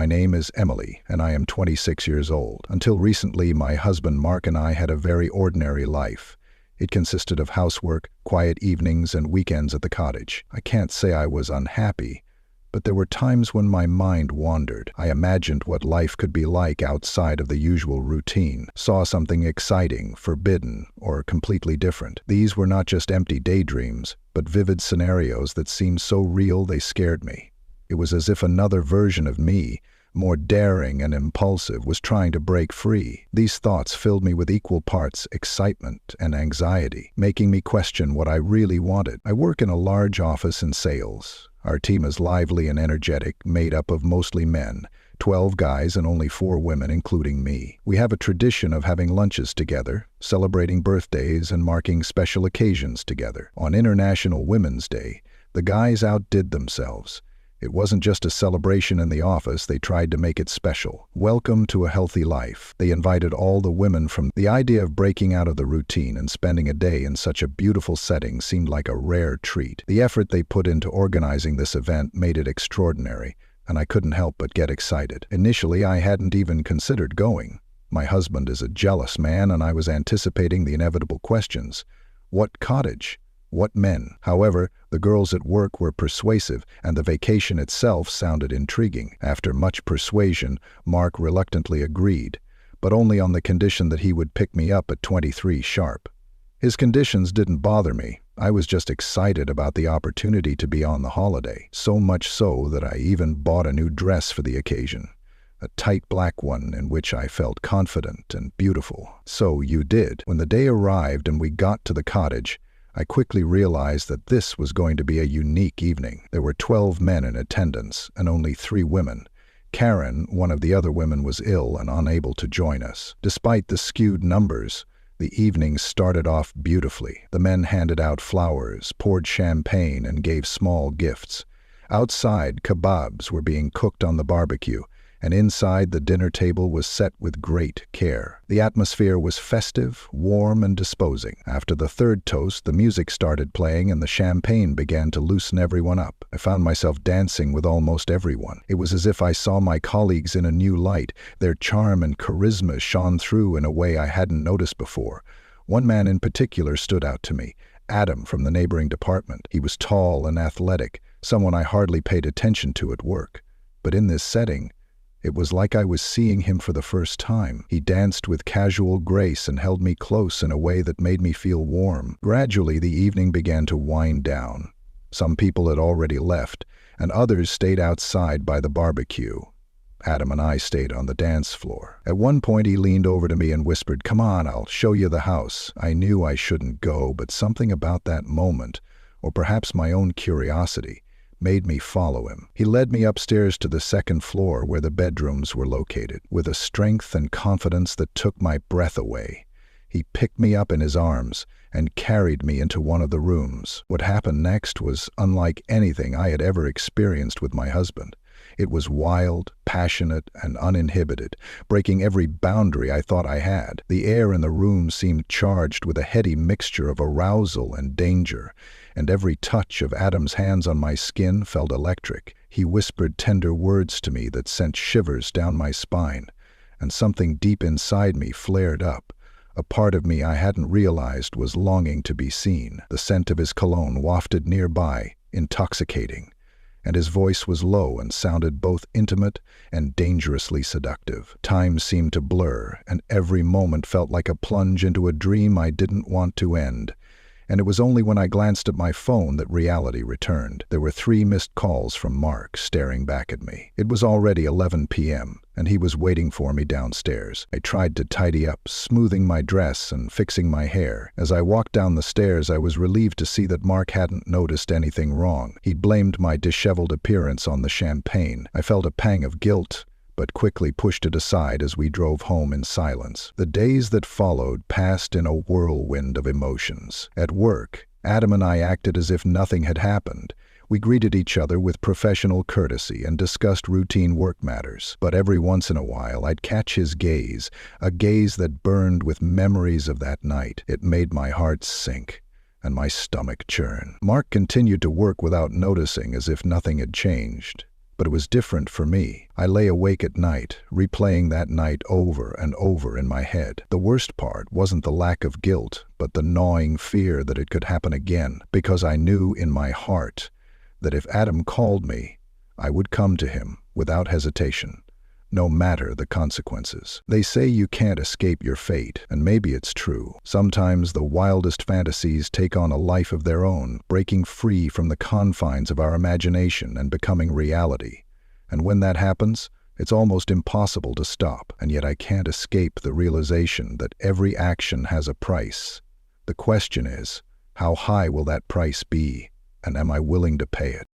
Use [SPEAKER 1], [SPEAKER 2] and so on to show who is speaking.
[SPEAKER 1] My name is Emily, and I am 26 years old. Until recently, my husband Mark and I had a very ordinary life. It consisted of housework, quiet evenings, and weekends at the cottage. I can't say I was unhappy, but there were times when my mind wandered. I imagined what life could be like outside of the usual routine, saw something exciting, forbidden, or completely different. These were not just empty daydreams, but vivid scenarios that seemed so real they scared me. It was as if another version of me, more daring and impulsive, was trying to break free. These thoughts filled me with equal parts excitement and anxiety, making me question what I really wanted. I work in a large office in sales. Our team is lively and energetic, made up of mostly men, 12 guys and only 4 women, including me. We have a tradition of having lunches together, celebrating birthdays and marking special occasions together. On International Women's Day, the guys outdid themselves. It wasn't just a celebration in the office, they tried to make it special. Welcome to a healthy life. They invited all the women from. The idea of breaking out of the routine and spending a day in such a beautiful setting seemed like a rare treat. The effort they put into organizing this event made it extraordinary, and I couldn't help but get excited. Initially, I hadn't even considered going. My husband is a jealous man, and I was anticipating the inevitable questions. What cottage? What men? However, the girls at work were persuasive, and the vacation itself sounded intriguing. After much persuasion, Mark reluctantly agreed, but only on the condition that he would pick me up at 23 sharp. His conditions didn't bother me. I was just excited about the opportunity to be on the holiday, so much so that I even bought a new dress for the occasion. A tight black one in which I felt confident and beautiful. So you did. When the day arrived and we got to the cottage, I quickly realized that this was going to be a unique evening. There were 12 men in attendance and only 3 women. Karen, one of the other women, was ill and unable to join us. Despite the skewed numbers, the evening started off beautifully. The men handed out flowers, poured champagne, and gave small gifts. Outside, kebabs were being cooked on the barbecue, and inside the dinner table was set with great care. The atmosphere was festive, warm, and disposing. After the third toast, the music started playing and the champagne began to loosen everyone up. I found myself dancing with almost everyone. It was as if I saw my colleagues in a new light. Their charm and charisma shone through in a way I hadn't noticed before. One man in particular stood out to me, Adam from the neighboring department. He was tall and athletic, someone I hardly paid attention to at work. But in this setting, it was like I was seeing him for the first time. He danced with casual grace and held me close in a way that made me feel warm. Gradually, the evening began to wind down. Some people had already left, and others stayed outside by the barbecue. Adam and I stayed on the dance floor. At one point, he leaned over to me and whispered, "Come on, I'll show you the house." I knew I shouldn't go, but something about that moment, or perhaps my own curiosity, made me follow him. He led me upstairs to the second floor where the bedrooms were located. With a strength and confidence that took my breath away, he picked me up in his arms and carried me into one of the rooms. What happened next was unlike anything I had ever experienced with my husband. It was wild, passionate, and uninhibited, breaking every boundary I thought I had. The air in the room seemed charged with a heady mixture of arousal and danger, and every touch of Adam's hands on my skin felt electric. He whispered tender words to me that sent shivers down my spine, and something deep inside me flared up. A part of me I hadn't realized was longing to be seen. The scent of his cologne wafted nearby, intoxicating, and his voice was low and sounded both intimate and dangerously seductive. Time seemed to blur, and every moment felt like a plunge into a dream I didn't want to end. And it was only when I glanced at my phone that reality returned. There were 3 missed calls from Mark staring back at me. It was already 11 p.m., and he was waiting for me downstairs. I tried to tidy up, smoothing my dress and fixing my hair. As I walked down the stairs, I was relieved to see that Mark hadn't noticed anything wrong. He blamed my disheveled appearance on the champagne. I felt a pang of guilt, but quickly pushed it aside as we drove home in silence. The days that followed passed in a whirlwind of emotions. At work, Adam and I acted as if nothing had happened. We greeted each other with professional courtesy and discussed routine work matters. But every once in a while, I'd catch his gaze, a gaze that burned with memories of that night. It made my heart sink and my stomach churn. Mark continued to work without noticing, as if nothing had changed. But it was different for me. I lay awake at night, replaying that night over and over in my head. The worst part wasn't the lack of guilt, but the gnawing fear that it could happen again, because I knew in my heart that if Adam called me, I would come to him without hesitation, no matter the consequences. They say you can't escape your fate, and maybe it's true. Sometimes the wildest fantasies take on a life of their own, breaking free from the confines of our imagination and becoming reality. And when that happens, it's almost impossible to stop, and yet I can't escape the realization that every action has a price. The question is, how high will that price be, and am I willing to pay it?